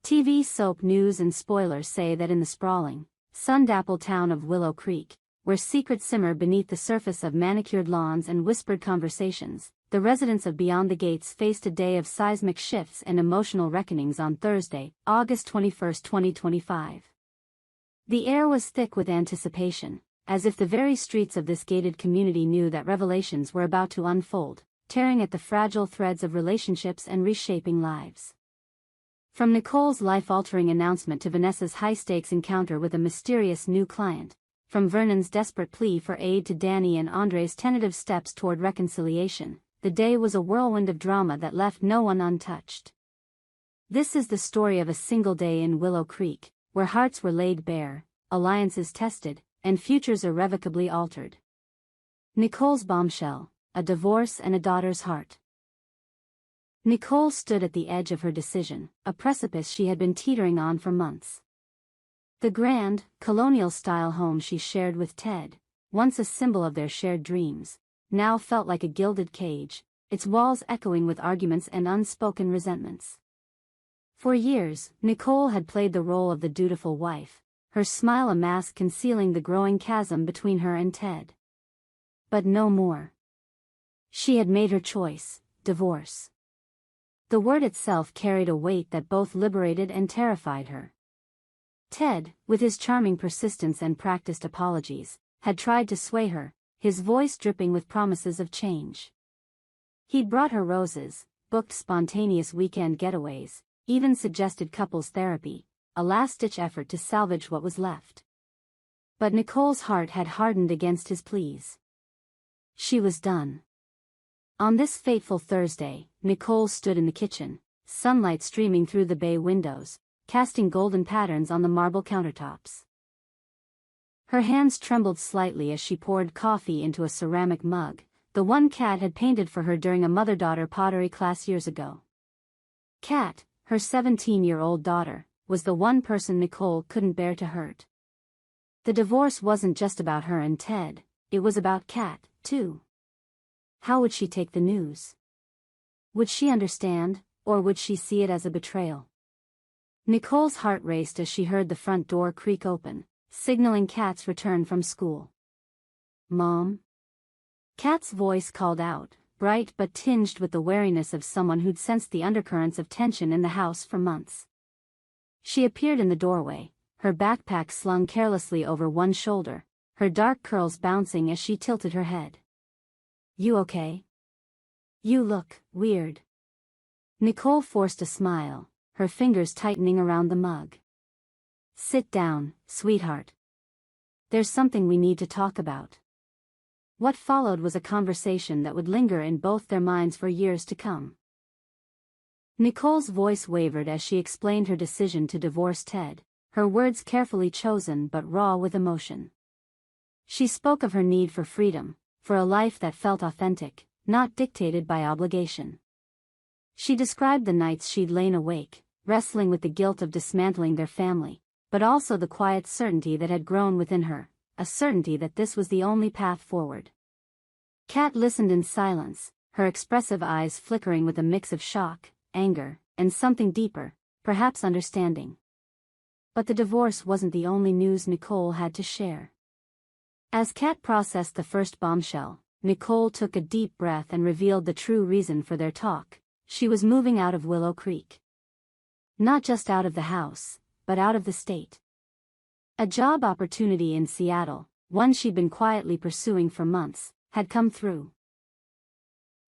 TV soap news and spoilers say that in the sprawling, sun-dappled town of Willow Creek, where secrets simmer beneath the surface of manicured lawns and whispered conversations, the residents of Beyond the Gates faced a day of seismic shifts and emotional reckonings on Thursday, August 21, 2025. The air was thick with anticipation, as if the very streets of this gated community knew that revelations were about to unfold, tearing at the fragile threads of relationships and reshaping lives. From Nicole's life-altering announcement to Vanessa's high-stakes encounter with a mysterious new client, from Vernon's desperate plea for aid to Danny and Andre's tentative steps toward reconciliation, the day was a whirlwind of drama that left no one untouched. This is the story of a single day in Willow Creek, where hearts were laid bare, alliances tested, and futures irrevocably altered. Nicole's bombshell, a divorce and a daughter's heart. Nicole stood at the edge of her decision, a precipice she had been teetering on for months. The grand, colonial-style home she shared with Ted, once a symbol of their shared dreams, now felt like a gilded cage, its walls echoing with arguments and unspoken resentments. For years, Nicole had played the role of the dutiful wife, her smile a mask concealing the growing chasm between her and Ted. But no more. She had made her choice: divorce. The word itself carried a weight that both liberated and terrified her. Ted, with his charming persistence and practiced apologies, had tried to sway her, his voice dripping with promises of change. He'd brought her roses, booked spontaneous weekend getaways, even suggested couples therapy, a last-ditch effort to salvage what was left. But Nicole's heart had hardened against his pleas. She was done. On this fateful Thursday, Nicole stood in the kitchen, sunlight streaming through the bay windows, casting golden patterns on the marble countertops. Her hands trembled slightly as she poured coffee into a ceramic mug, the one Kat had painted for her during a mother-daughter pottery class years ago. Kat, her 17-year-old daughter, was the one person Nicole couldn't bear to hurt. The divorce wasn't just about her and Ted, it was about Kat, too. How would she take the news? Would she understand, or would she see it as a betrayal? Nicole's heart raced as she heard the front door creak open, signaling Kat's return from school. "Mom?" Kat's voice called out, bright but tinged with the wariness of someone who'd sensed the undercurrents of tension in the house for months. She appeared in the doorway, her backpack slung carelessly over one shoulder, her dark curls bouncing as she tilted her head. "You okay? You look weird." Nicole forced a smile, her fingers tightening around the mug. "Sit down, sweetheart. There's something we need to talk about." What followed was a conversation that would linger in both their minds for years to come. Nicole's voice wavered as she explained her decision to divorce Ted, her words carefully chosen but raw with emotion. She spoke of her need for freedom, for a life that felt authentic, not dictated by obligation. She described the nights she'd lain awake, wrestling with the guilt of dismantling their family, but also the quiet certainty that had grown within her, a certainty that this was the only path forward. Kat listened in silence, her expressive eyes flickering with a mix of shock, anger, and something deeper, perhaps understanding. But the divorce wasn't the only news Nicole had to share. As Kat processed the first bombshell, Nicole took a deep breath and revealed the true reason for their talk: she was moving out of Willow Creek. Not just out of the house, but out of the state. A job opportunity in Seattle, one she'd been quietly pursuing for months, had come through.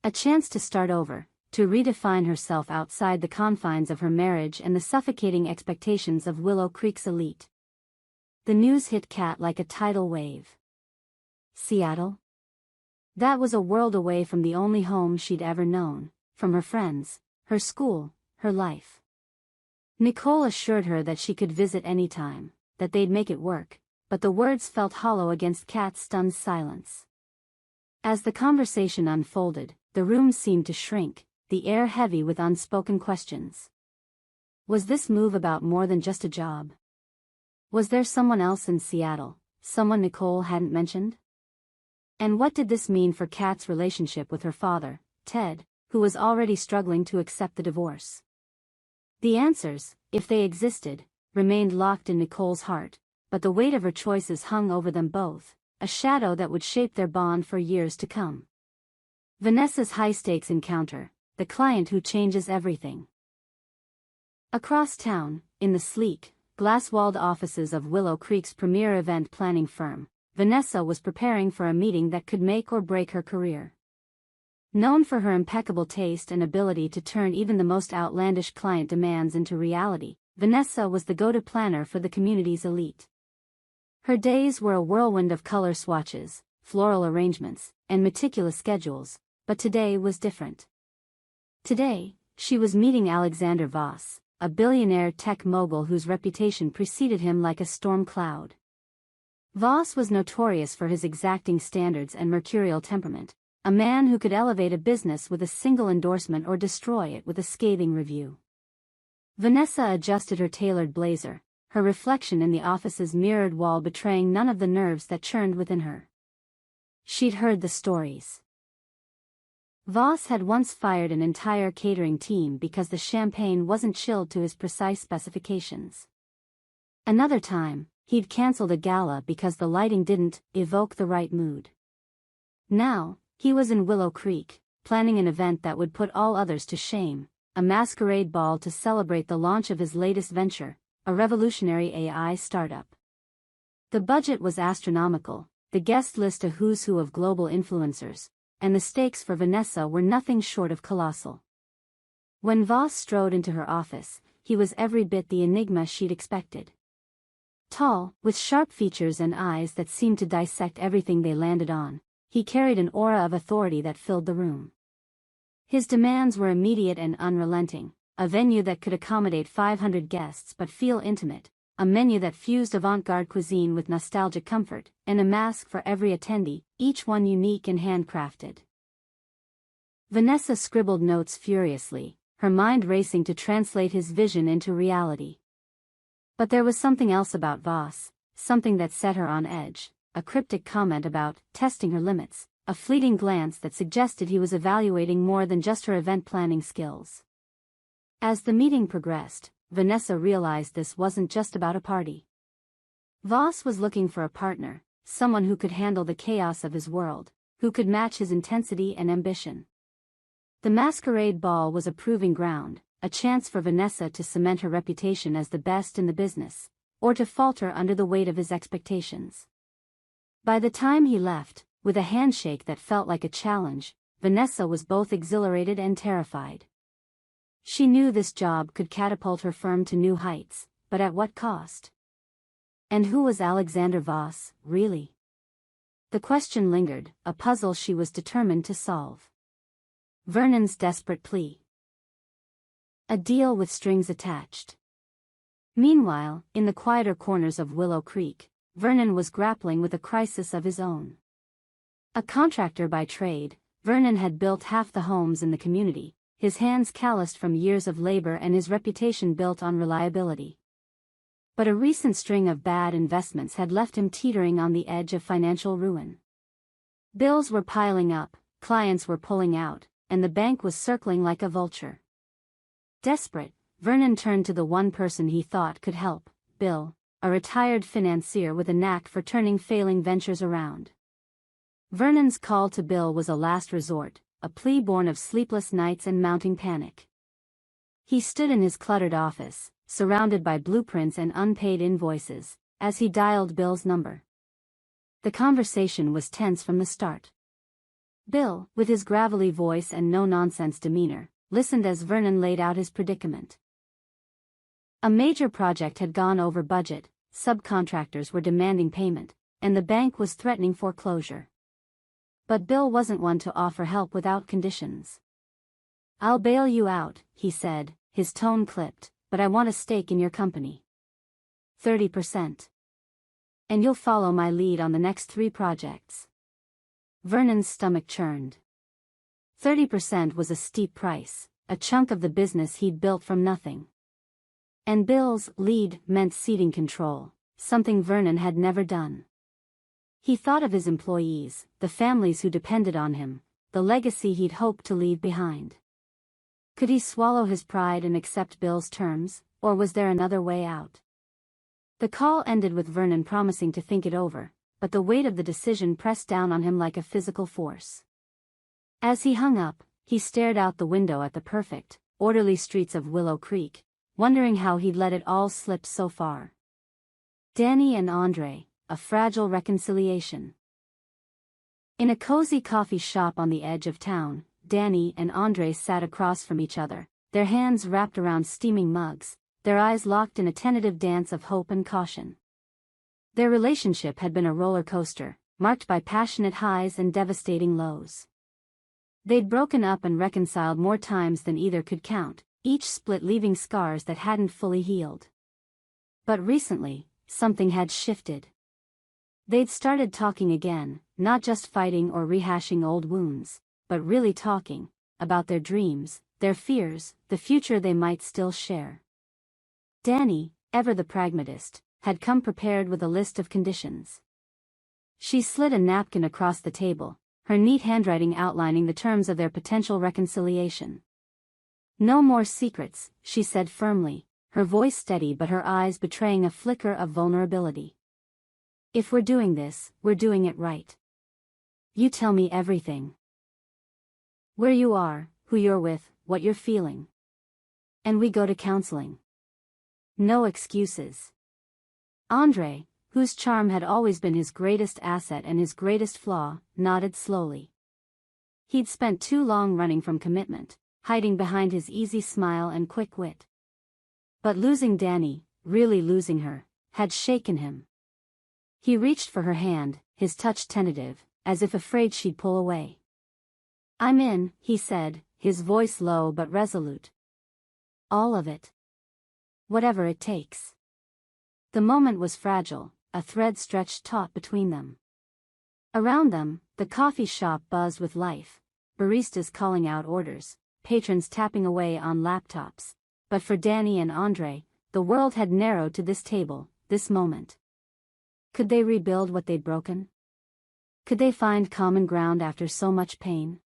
A chance to start over, to redefine herself outside the confines of her marriage and the suffocating expectations of Willow Creek's elite. The news hit Kat like a tidal wave. Seattle? That was a world away from the only home she'd ever known, from her friends, her school, her life. Nicole assured her that she could visit anytime, that they'd make it work, but the words felt hollow against Kat's stunned silence. As the conversation unfolded, the room seemed to shrink, the air heavy with unspoken questions. Was this move about more than just a job? Was there someone else in Seattle, someone Nicole hadn't mentioned? And what did this mean for Kat's relationship with her father, Ted, who was already struggling to accept the divorce? The answers, if they existed, remained locked in Nicole's heart, but the weight of her choices hung over them both, a shadow that would shape their bond for years to come. Vanessa's high-stakes encounter, the client who changes everything. Across town, in the sleek, glass-walled offices of Willow Creek's premier event planning firm, Vanessa was preparing for a meeting that could make or break her career. Known for her impeccable taste and ability to turn even the most outlandish client demands into reality, Vanessa was the go-to planner for the community's elite. Her days were a whirlwind of color swatches, floral arrangements, and meticulous schedules, but today was different. Today, she was meeting Alexander Voss, a billionaire tech mogul whose reputation preceded him like a storm cloud. Voss was notorious for his exacting standards and mercurial temperament, a man who could elevate a business with a single endorsement or destroy it with a scathing review. Vanessa adjusted her tailored blazer, her reflection in the office's mirrored wall betraying none of the nerves that churned within her. She'd heard the stories. Voss had once fired an entire catering team because the champagne wasn't chilled to his precise specifications. Another time, he'd cancelled a gala because the lighting didn't evoke the right mood. Now, he was in Willow Creek, planning an event that would put all others to shame, a masquerade ball to celebrate the launch of his latest venture, a revolutionary AI startup. The budget was astronomical, the guest list a who's who of global influencers, and the stakes for Vanessa were nothing short of colossal. When Voss strode into her office, he was every bit the enigma she'd expected. Tall, with sharp features and eyes that seemed to dissect everything they landed on, he carried an aura of authority that filled the room. His demands were immediate and unrelenting, a venue that could accommodate 500 guests but feel intimate, a menu that fused avant-garde cuisine with nostalgic comfort, and a mask for every attendee, each one unique and handcrafted. Vanessa scribbled notes furiously, her mind racing to translate his vision into reality. But there was something else about Voss, something that set her on edge, a cryptic comment about testing her limits, a fleeting glance that suggested he was evaluating more than just her event planning skills. As the meeting progressed, Vanessa realized this wasn't just about a party. Voss was looking for a partner, someone who could handle the chaos of his world, who could match his intensity and ambition. The masquerade ball was a proving ground, a chance for Vanessa to cement her reputation as the best in the business, or to falter under the weight of his expectations. By the time he left, with a handshake that felt like a challenge, Vanessa was both exhilarated and terrified. She knew this job could catapult her firm to new heights, but at what cost? And who was Alexander Voss, really? The question lingered, a puzzle she was determined to solve. Vernon's desperate plea. A deal with strings attached. Meanwhile, in the quieter corners of Willow Creek, Vernon was grappling with a crisis of his own. A contractor by trade, Vernon had built half the homes in the community, his hands calloused from years of labor and his reputation built on reliability. But a recent string of bad investments had left him teetering on the edge of financial ruin. Bills were piling up, clients were pulling out, and the bank was circling like a vulture. Desperate, Vernon turned to the one person he thought could help, Bill, a retired financier with a knack for turning failing ventures around. Vernon's call to Bill was a last resort, a plea born of sleepless nights and mounting panic. He stood in his cluttered office, surrounded by blueprints and unpaid invoices, as he dialed Bill's number. The conversation was tense from the start. Bill, with his gravelly voice and no-nonsense demeanor, listened as Vernon laid out his predicament. A major project had gone over budget, subcontractors were demanding payment, and the bank was threatening foreclosure. But Bill wasn't one to offer help without conditions. "I'll bail you out," he said, his tone clipped, "but I want a stake in your company. 30%. And you'll follow my lead on the next 3 projects." Vernon's stomach churned. 30% was a steep price, a chunk of the business he'd built from nothing. And Bill's lead meant ceding control, something Vernon had never done. He thought of his employees, the families who depended on him, the legacy he'd hoped to leave behind. Could he swallow his pride and accept Bill's terms, or was there another way out? The call ended with Vernon promising to think it over, but the weight of the decision pressed down on him like a physical force. As he hung up, he stared out the window at the perfect, orderly streets of Willow Creek, wondering how he'd let it all slip so far. Danny and Andre, a fragile reconciliation. In a cozy coffee shop on the edge of town, Danny and Andre sat across from each other, their hands wrapped around steaming mugs, their eyes locked in a tentative dance of hope and caution. Their relationship had been a roller coaster, marked by passionate highs and devastating lows. They'd broken up and reconciled more times than either could count, each split leaving scars that hadn't fully healed. But recently, something had shifted. They'd started talking again, not just fighting or rehashing old wounds, but really talking about their dreams, their fears, the future they might still share. Danny, ever the pragmatist, had come prepared with a list of conditions. She slid a napkin across the table, her neat handwriting outlining the terms of their potential reconciliation. "No more secrets," she said firmly, her voice steady but her eyes betraying a flicker of vulnerability. "If we're doing this, we're doing it right. You tell me everything. Where you are, who you're with, what you're feeling. And we go to counseling. No excuses." Andre, whose charm had always been his greatest asset and his greatest flaw, nodded slowly. He'd spent too long running from commitment, hiding behind his easy smile and quick wit. But losing Danny, really losing her, had shaken him. He reached for her hand, his touch tentative, as if afraid she'd pull away. "I'm in," he said, his voice low but resolute. "All of it. Whatever it takes." The moment was fragile, a thread stretched taut between them. Around them, the coffee shop buzzed with life, baristas calling out orders, patrons tapping away on laptops. But for Danny and Andre, the world had narrowed to this table, this moment. Could they rebuild what they'd broken? Could they find common ground after so much pain?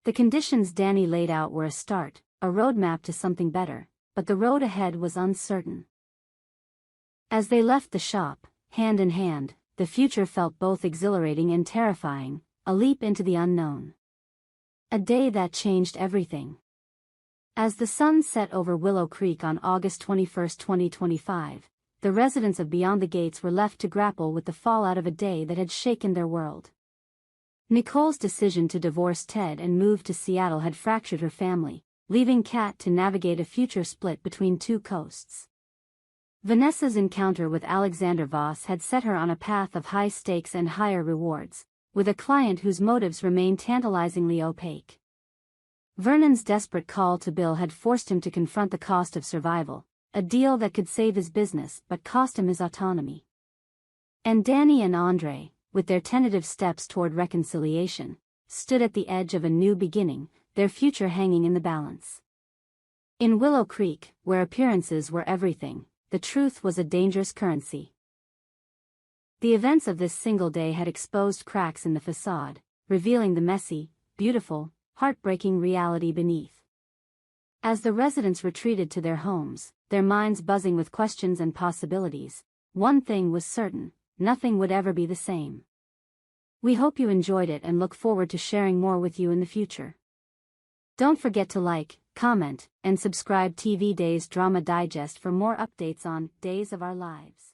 The conditions Danny laid out were a start, a roadmap to something better, but the road ahead was uncertain. As they left the shop, hand in hand, the future felt both exhilarating and terrifying, a leap into the unknown. A day that changed everything. As the sun set over Willow Creek on August 21, 2025, the residents of Beyond the Gates were left to grapple with the fallout of a day that had shaken their world. Nicole's decision to divorce Ted and move to Seattle had fractured her family, leaving Kat to navigate a future split between two coasts. Vanessa's encounter with Alexander Voss had set her on a path of high stakes and higher rewards, with a client whose motives remained tantalizingly opaque. Vernon's desperate call to Bill had forced him to confront the cost of survival, a deal that could save his business but cost him his autonomy. And Danny and Andre, with their tentative steps toward reconciliation, stood at the edge of a new beginning, their future hanging in the balance. In Willow Creek, where appearances were everything, the truth was a dangerous currency. The events of this single day had exposed cracks in the facade, revealing the messy, beautiful, heartbreaking reality beneath. As the residents retreated to their homes, their minds buzzing with questions and possibilities, one thing was certain: nothing would ever be the same. We hope you enjoyed it and look forward to sharing more with you in the future. Don't forget to like, comment, and subscribe TV Days Drama Digest for more updates on Days of Our Lives.